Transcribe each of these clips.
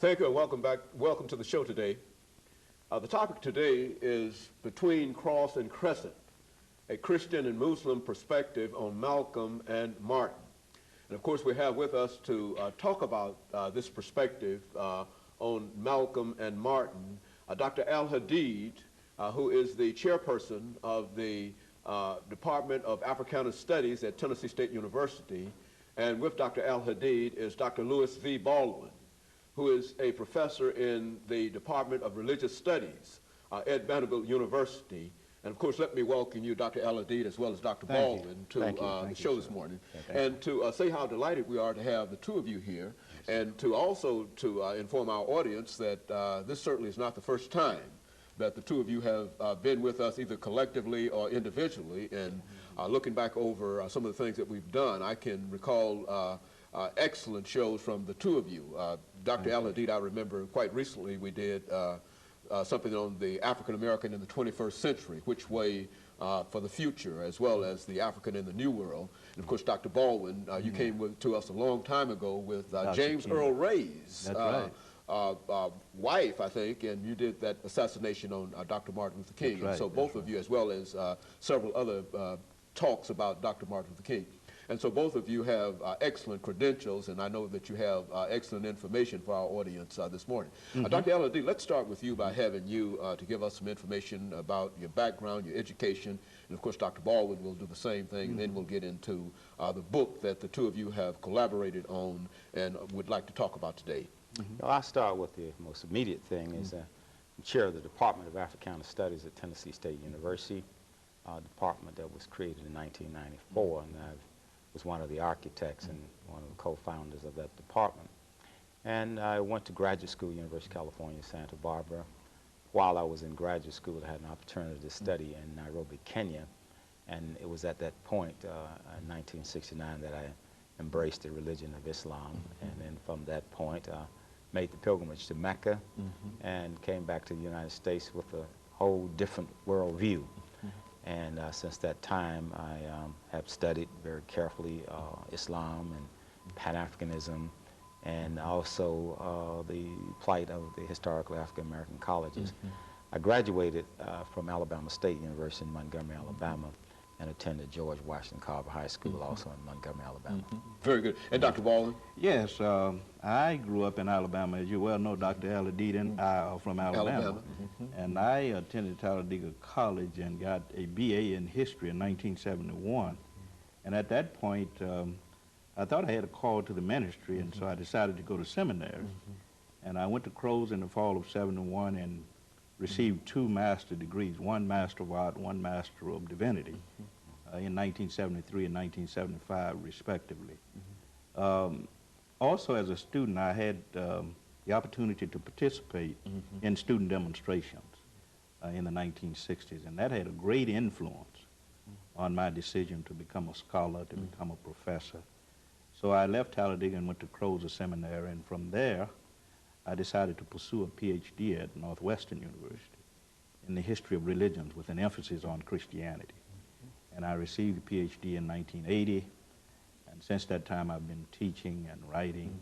Thank you and welcome back. Welcome to the show today. The topic today is Between Cross and Crescent, a Christian and Muslim perspective on Malcolm and Martin. And of course we have with us to talk about this perspective on Malcolm and Martin, Dr. Al-Hadid, who is the chairperson of the Department of Africana Studies at Tennessee State University. And with Dr. Al-Hadid is Dr. Louis V. Baldwin, who is a professor in the Department of Religious Studies at Vanderbilt University. And of course, let me welcome you, Dr. Al-Hadid, as well as Dr. Baldwin, to the show this morning. And to say how delighted we are to have the two of you here, and to also inform our audience that this certainly is not the first time that the two of you have been with us either collectively or individually. And looking back over some of the things that we've done, I can recall excellent shows from the two of you. Dr. Al-Hadid, I remember quite recently we did something on the African American in the 21st century, which way for the future, as well as the African in the New World. And of course, Dr. Baldwin, you came to us a long time ago with James Earl Ray's wife, I think, and you did that assassination on Dr. Martin Luther King. And so both of you, as well as several other talks about Dr. Martin Luther King. And so both of you have excellent credentials, and I know that you have excellent information for our audience this morning. Dr. Al-Hadid, let's start with you by having you to give us some information about your background, your education, and of course Dr. Baldwin will do the same thing, and then we'll get into the book that the two of you have collaborated on and would like to talk about today. Well, I'll start with the most immediate thing is I'm chair of the Department of Africana Studies at Tennessee State University, a department that was created in 1994, and I was one of the architects and one of the co-founders of that department. And I went to graduate school, University of California, Santa Barbara. While I was in graduate school, I had an opportunity to study in Nairobi, Kenya, and it was at that point, in 1969, that I embraced the religion of Islam, and then from that point, made the pilgrimage to Mecca and came back to the United States with a whole different worldview. And since that time, I have studied very carefully Islam and Pan-Africanism, and also the plight of the historical African-American colleges. I graduated from Alabama State University in Montgomery, Alabama, and attended George Washington Carver High School, also in Montgomery, Alabama. Very good. And Dr. Baldwin? Yes, I grew up in Alabama. As you well know, Dr. Al-Hadid and I are from Alabama. And I attended Talladega College and got a BA in history in 1971. And at that point, I thought I had a call to the ministry, and so I decided to go to seminary. And I went to Crowes in the fall of '71 and received 2 master degrees, one Master of Art, one Master of Divinity, in 1973 and 1975, respectively. Also, as a student, I had the opportunity to participate in student demonstrations in the 1960s, and that had a great influence on my decision to become a scholar, to become a professor. So I left Talladega and went to Crowes Seminary, and from there, I decided to pursue a PhD at Northwestern University in the history of religions with an emphasis on Christianity. And I received a PhD in 1980, and since that time I've been teaching and writing,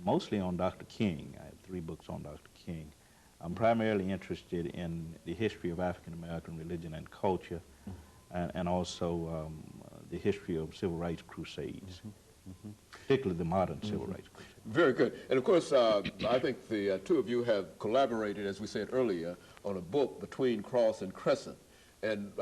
mostly on Dr. King. I have 3 books on Dr. King. I'm primarily interested in the history of African American religion and culture, and also the history of civil rights crusades. Particularly the modern civil rights crusade. Very good. And of course, I think the two of you have collaborated, as we said earlier, on a book, Between Cross and Crescent. And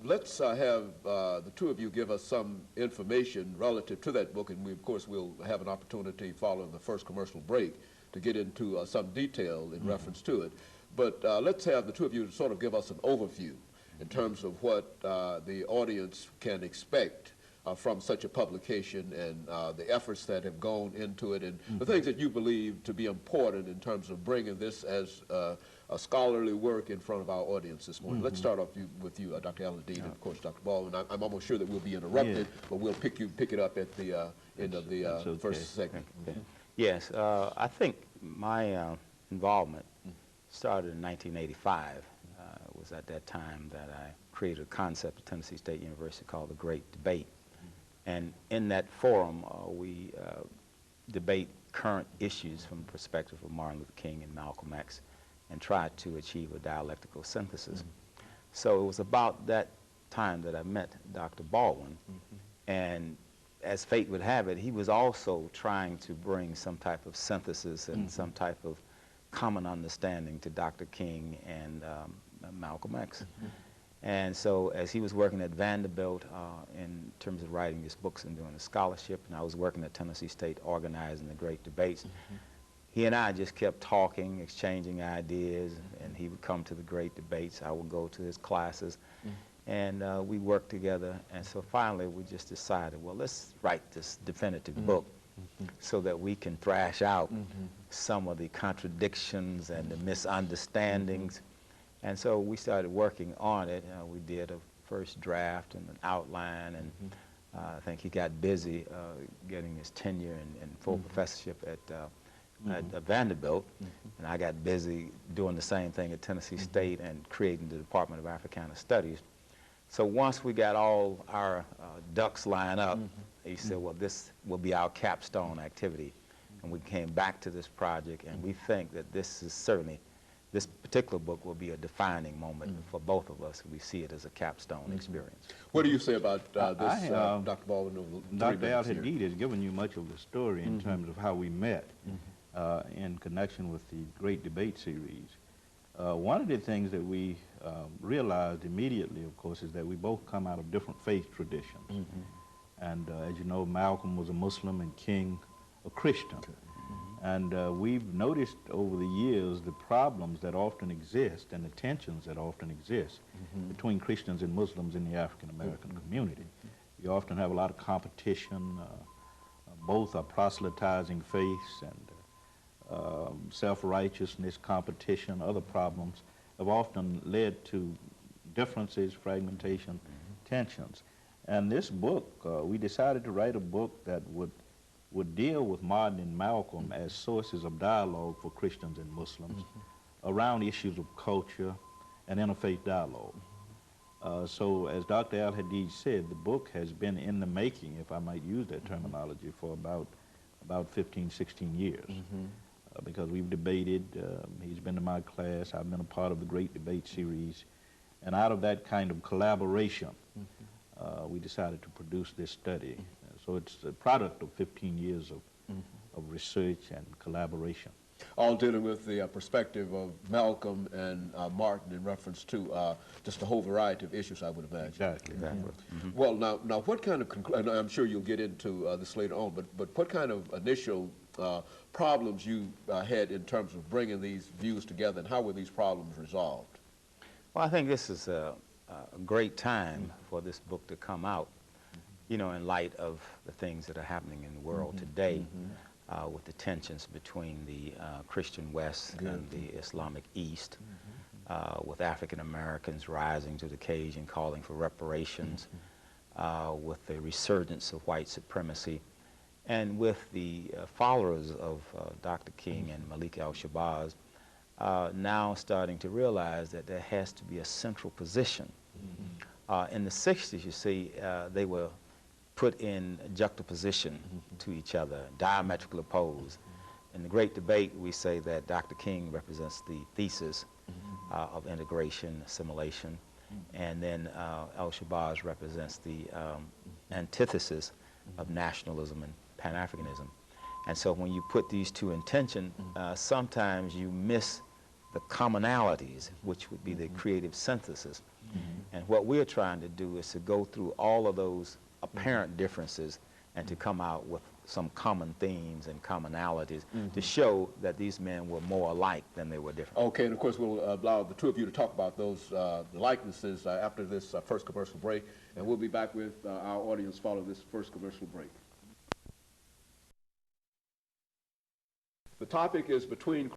let's have the two of you give us some information relative to that book, and we, of course, will have an opportunity following the first commercial break to get into some detail in reference to it. But let's have the two of you sort of give us an overview in terms of what the audience can expect from such a publication, and the efforts that have gone into it, and the things that you believe to be important in terms of bringing this as a scholarly work in front of our audience this morning. Let's start off with you, Dr. Al-Hadid, and of course Dr. Baldwin. I'm almost sure that we'll be interrupted, but we'll pick it up at the end of the first segment. Yes, I think my involvement started in 1985. It was at that time that I created a concept at Tennessee State University called the Great Debate. And in that forum, we debate current issues from the perspective of Martin Luther King and Malcolm X, and tried to achieve a dialectical synthesis. So it was about that time that I met Dr. Baldwin, and as fate would have it, he was also trying to bring some type of synthesis and some type of common understanding to Dr. King and Malcolm X. And so as he was working at Vanderbilt in terms of writing his books and doing a scholarship, and I was working at Tennessee State organizing the great debates, he and I just kept talking, exchanging ideas, and he would come to the great debates. I would go to his classes, and we worked together. And so finally we just decided, well, let's write this definitive book so that we can thrash out some of the contradictions and the misunderstandings. And so we started working on it. We did a first draft and an outline, and I think he got busy getting his tenure and full professorship at Vanderbilt, and I got busy doing the same thing at Tennessee State and creating the Department of Africana Studies. So once we got all our ducks lined up, he said, well, this will be our capstone activity. And we came back to this project, and we think that this is certainly, this particular book will be a defining moment for both of us. We see it as a capstone experience. What do you say about this, Dr. Baldwin? Dr. Al-Hadid has given you much of the story in terms of how we met in connection with the Great Debate Series. One of the things that we realized immediately, of course, is that we both come out of different faith traditions. And as you know, Malcolm was a Muslim and King a Christian. And we've noticed over the years the problems that often exist and the tensions that often exist between Christians and Muslims in the African-American community. You often have a lot of competition. Both are proselytizing faiths, and self-righteousness, competition, other problems have often led to differences, fragmentation, tensions. And this book, we decided to write a book that would deal with Martin and Malcolm as sources of dialogue for Christians and Muslims around issues of culture and interfaith dialogue. So as Dr. Al-Hadid said, the book has been in the making, if I might use that terminology, for about 15, 16 years. Because we've debated, he's been to my class, I've been a part of the Great Debate Series, and out of that kind of collaboration, we decided to produce this study. So it's a product of 15 years of research and collaboration. All dealing with the perspective of Malcolm and Martin in reference to just a whole variety of issues, I would imagine. Exactly. Well, now what kind of, and I'm sure you'll get into this later on, but what kind of initial problems you had in terms of bringing these views together, and how were these problems resolved? Well, I think this is a great time for this book to come out, you know, in light of the things that are happening in the world today, with the tensions between the Christian West and the Islamic East, with African Americans rising to the occasion, calling for reparations, with the resurgence of white supremacy, and with the followers of Dr. King and Malik al-Shabazz now starting to realize that there has to be a central position. In the 60s, you see, they were put in juxtaposition to each other, diametrically opposed. In the Great Debate, we say that Dr. King represents the thesis of integration, assimilation, and then al-Shabazz represents the antithesis of nationalism and Pan-Africanism. And so when you put these two in tension, sometimes you miss the commonalities, which would be the creative synthesis. And what we're trying to do is to go through all of those apparent differences and to come out with some common themes and commonalities to show that these men were more alike than they were different. Okay, and of course we'll allow the two of you to talk about those likenesses after this first commercial break, and we'll be back with our audience following this first commercial break. The topic is between